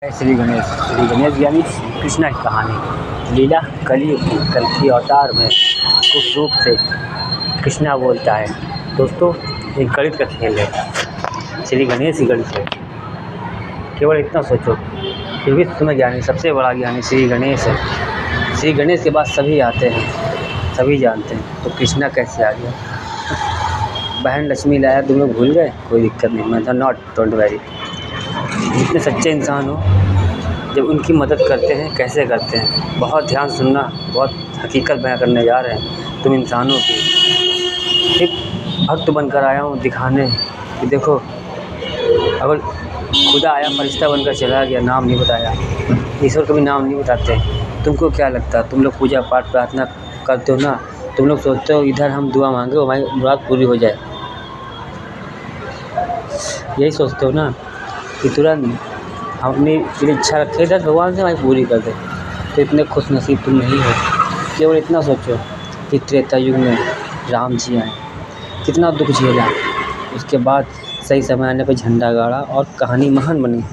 श्री गणेश यानी कृष्णा की कहानी। लीला कलयुग की कल्कि अवतार में कुछ रूप से कृष्णा बोलता है। दोस्तों, एक गणित का खेल है, श्री गणेश ही गणित है। केवल इतना सोचो कि विश्व में ज्ञानी सबसे बड़ा ज्ञानी श्री गणेश है। श्री गणेश के बाद सभी आते हैं, सभी जानते हैं, तो कृष्णा कैसे आ गया? बहन लक्ष्मी लाया, तुम लोग भूल गए? कोई दिक्कत नहीं, मैं नॉट डोंट वेरी। जितने सच्चे इंसान हो, जब उनकी मदद करते हैं, कैसे करते हैं, बहुत ध्यान सुनना, बहुत हकीकत बयां करने जा रहे हैं तुम इंसानों की। एक भक्त बनकर आया हूँ दिखाने कि देखो, अगर खुदा आया फरिश्ता बनकर चला गया, नाम नहीं बताया, ईश्वर कभी नाम नहीं बताते। तुमको क्या लगता है? तुम लोग पूजा पाठ प्रार्थना करते हो ना, तुम लोग सोचते हो इधर हम दुआ मांगे हमारी मुराद पूरी हो जाए, यही सोचते हो ना कि तुरंत हम अपनी इच्छा रखे इधर भगवान से हमारी पूरी कर दे। तो इतने खुश नसीब तुम नहीं हो। केवल इतना सोचो कि त्रेता युग में राम जी आए, कितना दुख झेला, उसके बाद सही समय आने पर झंडा गाड़ा और कहानी महान बनी।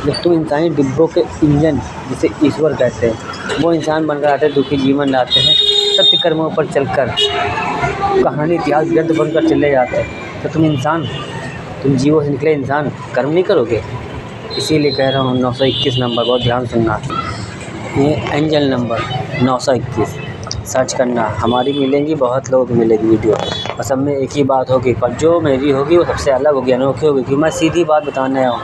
जब तुम इंसानी डिब्बों के इंजन जिसे ईश्वर कहते हैं, वो इंसान बनकर आते हैं, दुखी जीवन लाते हैं, सत्य कर्मों पर चलकर कहानी इतिहास ग्रंथ बनकर चले जाते हैं, तो तुम इंसान, तुम जीवों से निकले इंसान कर्म नहीं करोगे? इसीलिए कह रहा हूँ 921 नंबर, बहुत ध्यान सुनना। ये एंजल नंबर 921 सर्च करना, हमारी मिलेंगी, बहुत लोगों की मिलेगी वीडियो, और सब में एक ही बात होगी, पर जो मेरी होगी वो सबसे अलग होगी, अनोखी होगी, क्योंकि मैं सीधी बात बताने आया हूँ।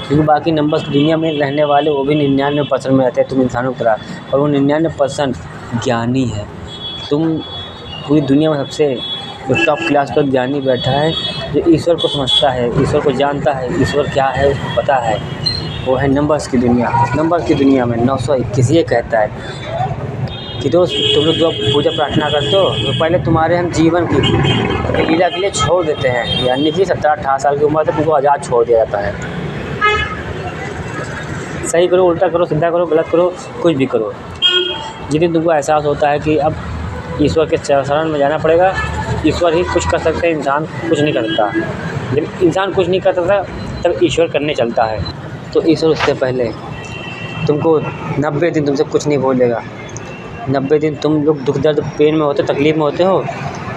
क्योंकि बाकी नंबर्स दुनिया में रहने वाले वो भी 99% में रहते हैं तुम इंसानों की तरह, और वो 99% ज्ञानी है। तुम पूरी दुनिया में सबसे जो टॉप क्लास पर ज्ञानी बैठा है, जो ईश्वर को समझता है, ईश्वर को जानता है, ईश्वर क्या है उसको पता है, वो है नंबर्स की दुनिया। नंबर्स की दुनिया में 921 ये कहता है कि दोस्त, तुम लोग जो पूजा प्रार्थना करते हो, तो पहले तुम्हारे हम जीवन की लीला के लिए छोड़ देते हैं, यानी कि 17-18 साल की उम्र तक तुमको आज़ाद छोड़ दिया जाता है। सही करो, उल्टा करो, सीधा करो, गलत करो, कुछ भी करो। जिस दिन तुमको एहसास होता है कि अब ईश्वर के शरण में जाना पड़ेगा, ईश्वर ही कुछ कर सकते हैं, इंसान कुछ नहीं करता। जब इंसान कुछ नहीं कर सकता तब ईश्वर करने चलता है। तो ईश्वर उससे पहले तुमको 90 दिन तुमसे कुछ नहीं बोलेगा। 90 दिन तुम लोग दुख दर्द पेन में होते, तकलीफ़ में होते हो,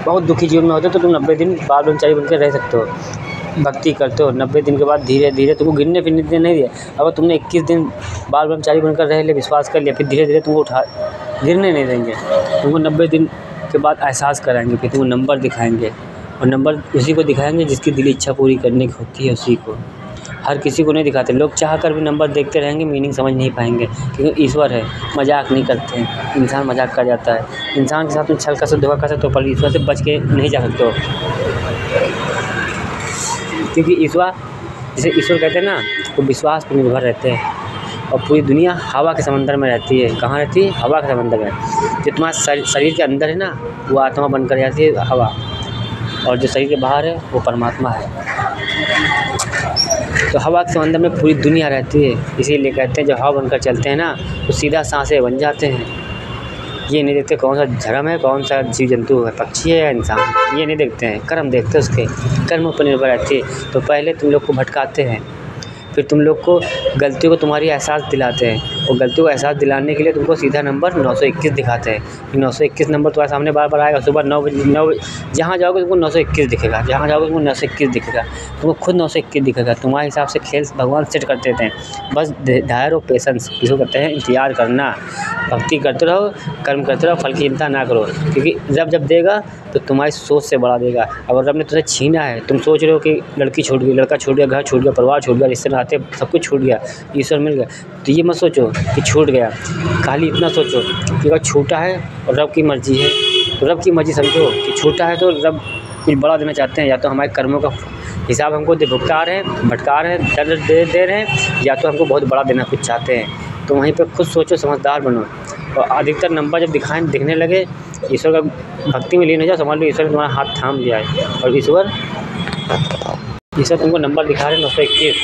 बहुत दुखी जीवन में होते हो, तो तुम 90 दिन बाल ब्रह्मचारी बनकर रह सकते हो, भक्ति करते हो। 90 दिन के बाद धीरे धीरे तुमको गिरने फिरने नहीं दिया। अगर तुमने 21 दिन बाल ब्रह्मचारी बनकर रह लिया, विश्वास कर लिया, फिर धीरे धीरे तुमको गिरने नहीं देंगे। तुमको 90 दिन के बाद एहसास कराएंगे, फिर तुमको नंबर दिखाएंगे, और नंबर उसी को दिखाएंगे जिसकी दिली इच्छा पूरी करने की होती है, उसी को। हर किसी को नहीं दिखाते। लोग चाह कर भी नंबर देखते रहेंगे, मीनिंग समझ नहीं पाएंगे, क्योंकि ईश्वर है, मजाक नहीं करते हैं। इंसान मजाक कर जाता है, इंसान के साथ में छल कर धोखा कर सकते हो, पर ईश्वर से बच के नहीं जा सकते हो, क्योंकि ईश्वर, जिसे ईश्वर कहते हैं ना, वो विश्वास पर निर्भर रहते हैं। और पूरी दुनिया हवा के समंदर में रहती है। कहाँ रहती है? हवा के समंदर में। जो तुम्हारा शरीर के अंदर है ना, वो आत्मा बनकर जाती है हवा, और जो शरीर के बाहर है वो परमात्मा है। तो हवा के समंदर में पूरी दुनिया रहती है। इसीलिए कहते हैं जब हवा बनकर चलते हैं ना, तो सीधा सांसें बन जाते हैं। ये नहीं देखते कौन सा धर्म है, कौन सा जीव जंतु है, पक्षी है या इंसान, ये नहीं देखते हैं, कर्म देखते हैं, उसके कर्म पर निर्भर रहती है। तो पहले तुम लोग को भटकाते हैं, फिर तुम लोग को गलतियों को तुम्हारी एहसास दिलाते हैं, और गलतियों को एहसास दिलाने के लिए तुमको सीधा नंबर 921 दिखाते हैं। 921 नंबर तुम्हारे सामने बार बार आएगा। सुबह 9 बजे जहाँ जाओगे तुमको 921 दिखेगा, जहाँ जाओगे तुमको 921 दिखेगा, तुमको खुद 921 दिखेगा। तुम्हारे हिसाब से खेल भगवान सेट कर देते हैं। बस धैर्य और पेशेंस, इसको कहते हैं इंतजार करना। भक्ति करते रहो, कर्म करते रहो, फल की चिंता ना करो, क्योंकि रब जब देगा तो तुम्हारी सोच से बढ़ा देगा। अगर रब ने तुझे छीना है, तुम सोच रहे हो कि लड़की छूट गई, लड़का छूट गया, घर छूट गया, परिवार छूट गया, रिश्ते नाते सब कुछ छूट गया, ईश्वर मिल गया, तो ये मत सोचो कि छूट गया। खाली इतना सोचो कि अगर छूटा है और रब की मर्ज़ी है, तो रब की मर्ज़ी समझो कि छूटा है तो रब कुछ बड़ा देना चाहते हैं। या तो हमारे कर्मों का हिसाब हमको भुगता रहे हैं, भटका रहे हैं, दर्द दे रहे हैं, या तो हमको बहुत बड़ा देना कुछ चाहते हैं। तो वहीं पर खुद सोचो, समझदार बनो। और अधिकतर नंबर जब दिखने लगे, ईश्वर का भक्ति में लीन हो जाओ, समझ लो ईश्वर ने तुम्हारा हाथ थाम लिया है, और ईश्वर तुमको नंबर दिखा रहे हैं 921।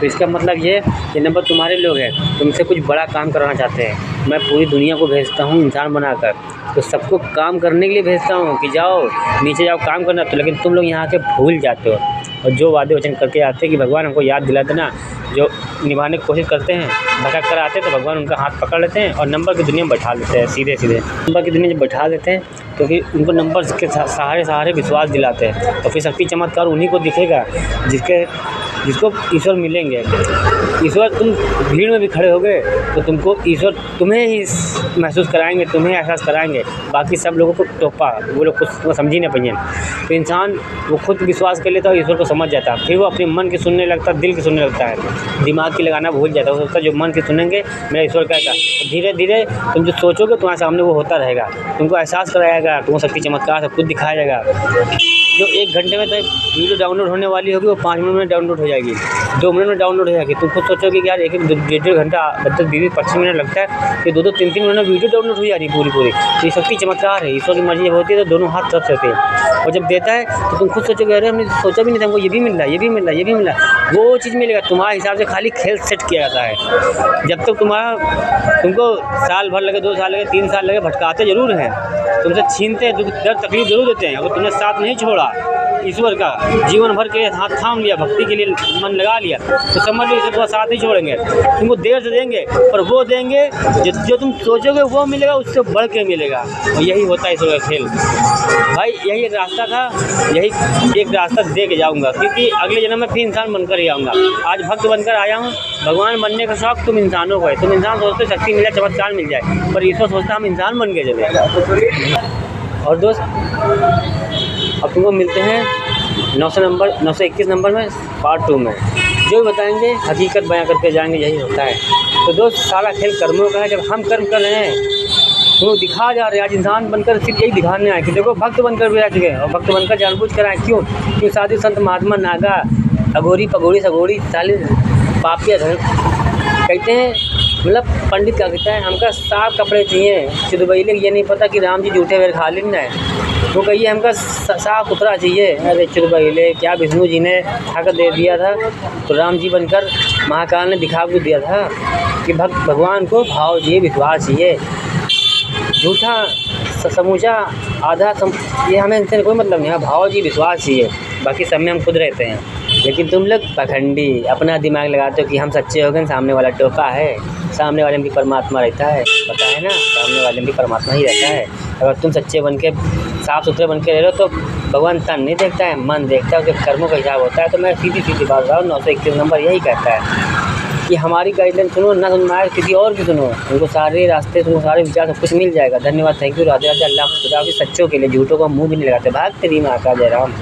तो इसका मतलब ये नंबर तुम्हारे लोग हैं, तुमसे कुछ बड़ा काम कराना चाहते हैं। मैं पूरी दुनिया को भेजता हूँ इंसान बनाकर, तो सबको काम करने के लिए भेजता हूँ कि जाओ नीचे जाओ काम करना। तो लेकिन तुम लोग यहाँ के भूल जाते हो, और जो वादे वचन करके आते हैं कि भगवान हमको याद दिला देना, जो निभाने की कोशिश करते हैं, भटक कर आते हैं तो भगवान उनका हाथ पकड़ लेते हैं और नंबर की दुनिया में बैठा देते हैं सीधे सीधे। नंबर की दुनिया में बैठा देते हैं क्योंकि उनको नंबर के सहारे विश्वास दिलाते हैं। तो फिर शक्ति चमत्कार उन्हीं को दिखेगा जिसको ईश्वर मिलेंगे। ईश्वर, तुम भीड़ में भी खड़े होगे तो तुमको ईश्वर तुम्हें ही महसूस कराएंगे, तुम्हें एहसास कराएंगे। बाकी सब लोगों को टोपा, वो लोग कुछ समझ ही नहीं पाएंगे। तो इंसान वो खुद विश्वास कर लेता है, ईश्वर को समझ जाता है, फिर वो अपने मन की सुनने लगता है, दिल की सुनने लगता है, दिमाग की लगाना भूल जाता है। वो सोचता है जो मन की सुनेंगे मेरा ईश्वर कहेगा। धीरे धीरे तुम जो सोचोगे तुम्हारे सामने वो होता रहेगा, तुमको एहसास कराएगा, तुमको शक्ति चमत्कार सब कुछ दिखाया जाएगा। जो 1 घंटे में तो वीडियो डाउनलोड होने वाली होगी वो 5 मिनट में डाउनलोड हो जाएगी, 2 मिनट में डाउनलोड हो जाएगी। तुम खुद सोचोगे कि यार 1-1.5 घंटा, मतलब 20-25 मिनट लगता है, ये 2-2, 3-3 मिनट में वीडियो डाउनलोड हो जा रही है पूरी। तो ये शक्ति चमत्कार है। ईश्वर की मर्जी जब होती है तो दोनों हाथ तरफ से होते हैं, और जब देता है तो तुम खुद सोचोगे अरे हमने सोचा भी नहीं था, हमको ये भी मिल रहा है, ये भी मिल रहा है, ये भी मिल रहा है। वो चीज़ मिलेगा तुम्हारे हिसाब से, खाली खेल सेट किया जाता है। जब तक तुमको साल भर लगे, 2 साल लगे, 3 साल लगे, भटकाते ज़रूर हैं, तुमसे छीनते हैं, दुख दर्द तकलीफ जरूर देते हैं। अगर तुमने साथ नहीं छोड़ा ईश्वर का, जीवन भर के हाथ थाम लिया, भक्ति के लिए मन लगा लिया, तो समझ लो ईश्वर तुम्हारा साथ नहीं छोड़ेंगे। तुमको देर से देंगे पर वो देंगे जो तुम सोचोगे वो मिलेगा, उससे बढ़ के मिलेगा। और यही होता है ईश्वर का खेल भाई। यही एक रास्ता था, यही एक रास्ता दे के जाऊँगा, क्योंकि अगले जन्म में फिर इंसान बनकर ही आऊँगा। आज भक्त बनकर आया हूँ। भगवान बनने का शौक तुम इंसानों को है। तुम इंसान सोचते शक्ति मिल जाए, चमत्कार मिल जाए, पर ईश्वर सोचता हम इंसान बन के चले। और दोस्त, अब तुमको मिलते हैं 921 नंबर में, पार्ट 2 में, जो भी बताएंगे हकीकत बयां करके जाएंगे। यही होता है। तो दोस्त, सारा खेल कर्मों का है। जब हम कर्म कर रहे हैं तो दिखा जा रहे हैं। आज इंसान बनकर सिर्फ यही दिखाने आए कि देखो भक्त बनकर भी आ चुके हैं, और भक्त बनकर जानबूझ कर आए। क्यों साधु संत महात्मा नागा अघोरी पगोरी सगोरी साले पापिया कहते हैं। मतलब पंडित क्या कहता है, हमका साफ कपड़े चाहिए। चुदबैले ये नहीं पता कि राम जी जूठे वेर खा लेना है। वो कहिए हमका साफ सुथरा चाहिए। अरे चुदबैले, क्या विष्णु जी ने हक दे दिया था तो राम जी बनकर महाकाल ने दिखा भी दिया था कि भगवान को भाव चाहिए, विश्वास चाहिए। झूठा समूचा आधा ये हमें इनसे कोई मतलब नहीं है। भाव जी विश्वास चाहिए, बाकी सब में हम खुद रहते हैं। लेकिन तुम लोग पखंडी अपना दिमाग लगाते हो कि हम सच्चे हो गए, सामने वाला टोका है, सामने वाले में भी परमात्मा रहता है। पता है ना, सामने वाले में भी परमात्मा ही रहता है। अगर तुम सच्चे बन के साफ़ सुथरे बन के रह रहे हो तो भगवान तन नहीं देखता है, मन देखता है, उसके कर्मों का हिसाब होता है। तो मैं सीधी बात रहा हूँ, 921 नंबर यही कहता है कि हमारी गाइडलाइन सुनो, ना सुन में किसी और की सुनो। उनको सारे रास्ते, तुमको सारे विचार सब कुछ मिल जाएगा। धन्यवाद, थैंक यू, राधे राधे, अल्लाह खुदा। सच्चों के लिए झूठों का मुँह भी नहीं लगाते। भाग तेरी माँ का, जय राम।